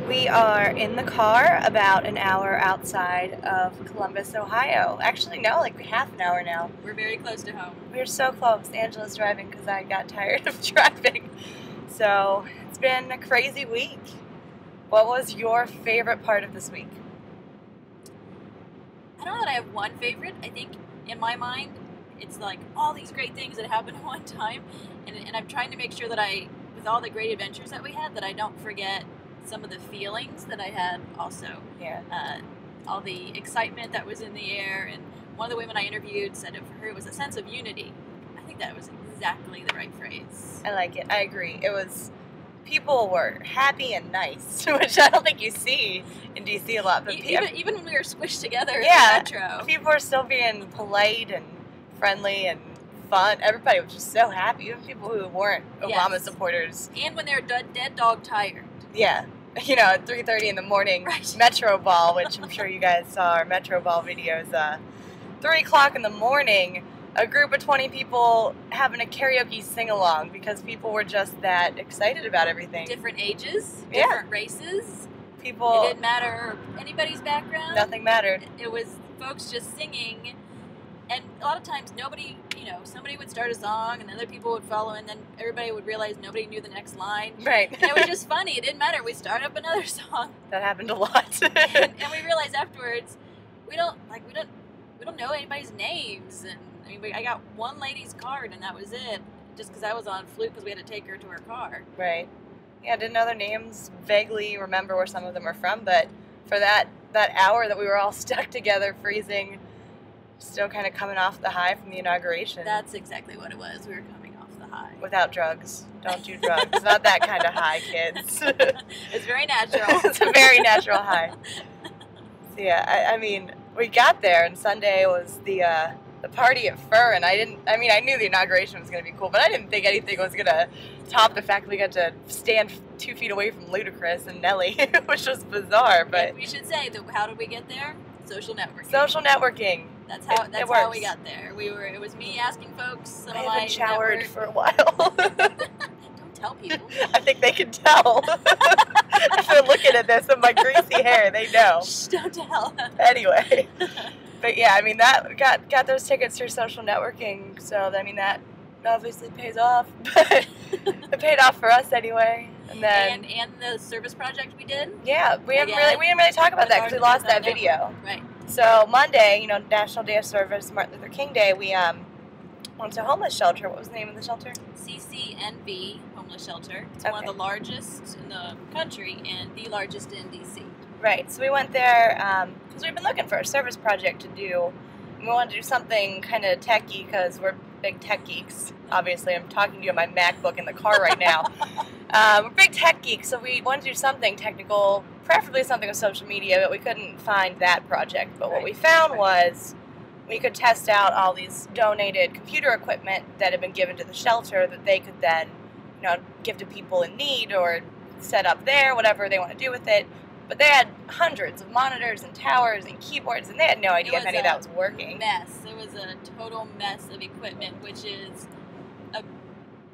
We are in the car about an hour outside of Columbus, Ohio. Actually, no, like half an hour now. We're very close to home. We're so close. Angela's driving because I got tired of driving. So it's been a crazy week. What was your favorite part of this week? I don't know that I have one favorite. I think in my mind, it's like all these great things that happened at one time. And I'm trying to make sure that with all the great adventures that we had, that I don't forget some of the feelings that I had also. Yeah. All the excitement that was in the air. And one of the women I interviewed said it for her was a sense of unity. I think that was exactly the right phrase. I like it. I agree. It was, people were happy and nice, which I don't think you see in DC a lot. But even when we were squished together in the metro. People were still being polite and friendly and fun. Everybody was just so happy. Even people who weren't Obama supporters. And when they're dead dog tired. Yeah. You know, at 3:30 in the morning, right. Metro Ball, which I'm sure you guys saw our Metro Ball videos. 3 o'clock in the morning, a group of 20 people having a karaoke sing-along because people were just that excited about everything. Different ages, different races. People. It didn't matter anybody's background. Nothing mattered. It was folks just singing. And a lot of times nobody, somebody would start a song and other people would follow, and then everybody would realize nobody knew the next line. Right. And it was just funny. It didn't matter. We started up another song. That happened a lot. and we realized afterwards, we don't know anybody's names. And I got one lady's card and that was it, just because I was on flute because we had to take her to her car. Right. Yeah, didn't know their names, vaguely remember where some of them are from, but for that hour that we were all stuck together, freezing, still kind of coming off the high from the inauguration. That's exactly what it was. We were coming off the high. Without drugs. Don't do drugs. Not that kind of high, kids. It's very natural. It's a very natural high. So yeah, I mean, we got there and Sunday was the party at Fur, and I knew the inauguration was going to be cool, but I didn't think anything was going to top the fact that we got to stand 2 feet away from Ludacris and Nelly, which was bizarre. But we should say that how did we get there? Social networking. Social networking. That's how we got there. It was me asking folks. I haven't showered for a while. Don't tell people. I think they can tell. If they're looking at this with my greasy hair, they know. Shh, don't tell. Anyway. But yeah, that got those tickets through social networking, so that obviously pays off. But it paid off for us anyway. And then and the service project we did. Yeah, we didn't really talk about that because we lost that video. Right. So Monday, National Day of Service, Martin Luther King Day, we went to a homeless shelter. What was the name of the shelter? CCNV Homeless Shelter. It's one of the largest in the country and the largest in DC. Right, so we went there because we've been looking for a service project to do. We wanted to do something kind of techy because we're big tech geeks. Obviously, I'm talking to you on my MacBook in the car right now. We're big tech geeks, so we wanted to do something technical, preferably something with social media, but we couldn't find that project. But what we found was we could test out all these donated computer equipment that had been given to the shelter that they could then, give to people in need or set up there, whatever they want to do with it. But they had hundreds of monitors and towers and keyboards, and they had no idea if any of that was working. It was a total mess of equipment, which is,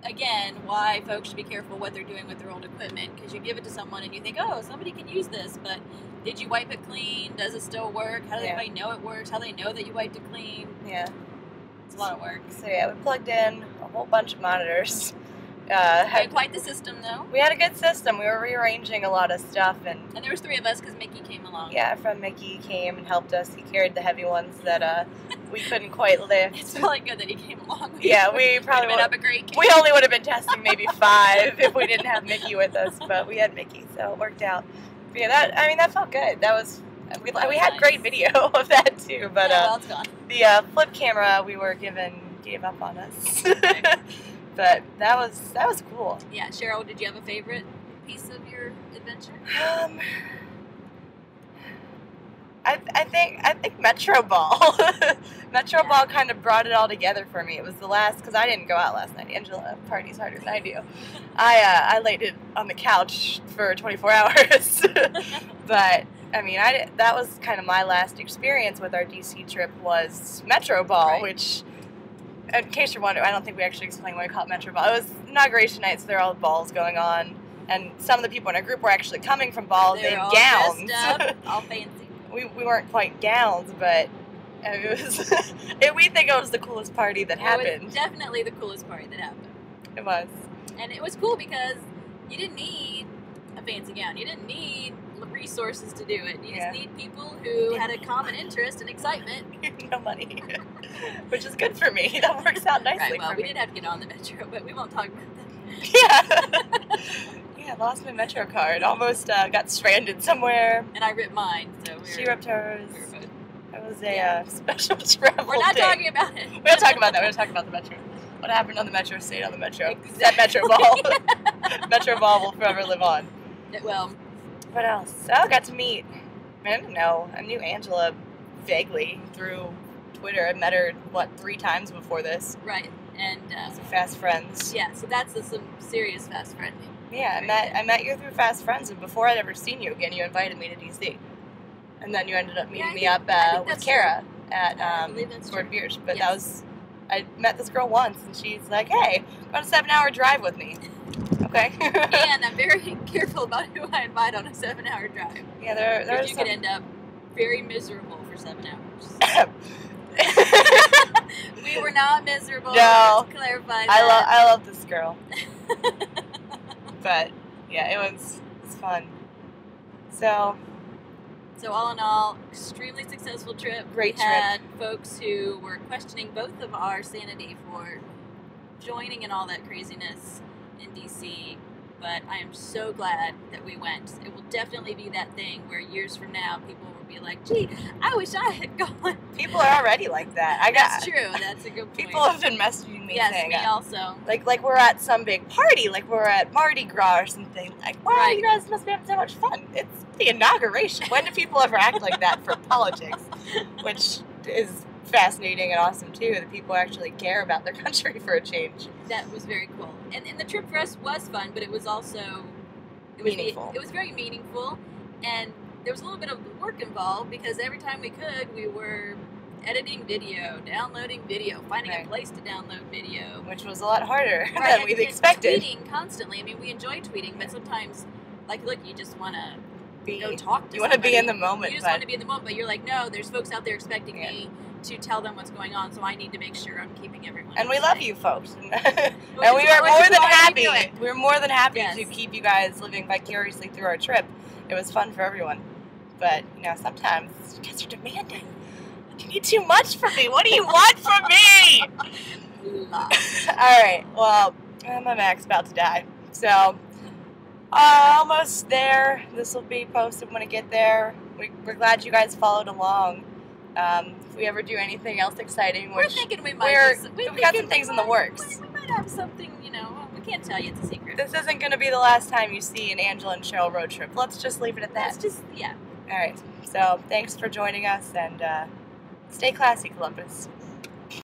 again, why folks should be careful what they're doing with their old equipment, because you give it to someone and you think, oh, somebody can use this, but did you wipe it clean? Does it still work? How does anybody know it works? How do they know that you wiped it clean? Yeah. It's a lot of work. So yeah, we plugged in a whole bunch of monitors. We had quite the system, though. We had a good system. We were rearranging a lot of stuff. And there was 3 of us because Mickey came along. Yeah, friend Mickey came and helped us. He carried the heavy ones that we couldn't quite lift. It's probably good that he came along. We probably would have been up a great game. We only would have been testing maybe 5 if we didn't have Mickey with us, but we had Mickey, so it worked out. But yeah, that felt good. That was we had great video of that too, but it's gone. The flip camera we were given gave up on us. But that was cool. Yeah, Cheryl, did you have a favorite piece of your adventure? I think Metro Ball. Metro Ball kind of brought it all together for me. It was the last, because I didn't go out last night. Angela parties harder than I do. I laid it on the couch for 24 hours. But that was kind of my last experience with our DC trip was Metro Ball, which in case you're wondering, I don't think we actually explained why we call it Metro Ball. It was inauguration night, so there are all the balls going on. And some of the people in our group were actually coming from balls They in were all gowns. dressed up, all fancy. we weren't quite gowns, but it was. We think it was the coolest party that It happened. was definitely the coolest party that happened. It was. And it was cool because you didn't need a fancy gown. You didn't need resources to do it. You Yeah. just need people who had a common interest and excitement. No money, which is good for me. That works out nicely Right, well, for we me. did have to get on the metro, but we won't talk about that. Yeah. Yeah, lost my Metro card. Almost got stranded somewhere. And I ripped mine, so She ripped hers. we were both. It was a Yeah. special travel We're not day. talking about it. We don't talk about that. We don't talk about the Metro. What happened on the Metro stayed on the Metro. Exactly. That Metro Ball. Metro Ball will forever live on. Well, What else? Oh, I got to meet. I don't know. I knew Angela vaguely through Twitter. I met her, 3 times before this. right, and So fast friends. yeah, so that's some serious fast friending. Yeah, I met you through Fast Friends, and before I'd ever seen you again, you invited me to DC. And then you ended up meeting me up I think with that's Kara at I believe that's Sword true. Beers. But Yes. I met this girl once, and she's like, hey, go on a 7-hour drive with me. Okay. And I'm very careful about who I invite on a 7-hour drive. Yeah, there Because was you some... could end up very miserable for 7 hours. We were not miserable. No. Let's clarify I that. love this girl. But yeah, it was fun. So So all in all, extremely successful trip. Great we had folks who were questioning both of our sanity for joining in all that craziness in DC, but I am so glad that we went. It will definitely be that thing where years from now people will be like, gee, I wish I had gone. people are already like that. That's true. That's a good point. People have been messaging me yes, saying me also. like we're at some big party, like we're at Mardi Gras or something. Like, wow, Right. you guys must be having so much fun. It's the inauguration. When do people ever act like that for politics? Which is fascinating and awesome too, that people actually care about their country for a change. That was very cool. And the trip for us was fun, but it was also Meaningful. It was very meaningful, and there was a little bit of work involved because every time we could, we were editing video, downloading video, finding Right. a place to download video. Which was a lot harder Right, than and- we'd and expected. Tweeting constantly. I mean, we enjoy tweeting, but sometimes, like, look, you just want to Be- go talk to you want to be somebody. in the moment, You just but want to be in the moment, but you're like, no, there's folks out there expecting Yeah. me to tell them what's going on, so I need to make sure I'm keeping everyone. and we up to love date. you folks. Which And we is are why- more which is than why we happy. do it. We're more than happy Yes. to keep you guys living vicariously through our trip. It was fun for everyone. But, sometimes you guys are demanding. You need too much from me. What do you want from me? Lots. Alright, well, my Mac's about to die. So, almost there. This will be posted when I get there. We're glad you guys followed along. If we ever do anything else exciting, We're which thinking we might. we've got some things in the works. We might have something. We can't tell you. It's a secret. this isn't going to be the last time you see an Angela and Cheryl road trip. Let's just leave it at That's that. just Alright, so thanks for joining us, and stay classy, Columbus.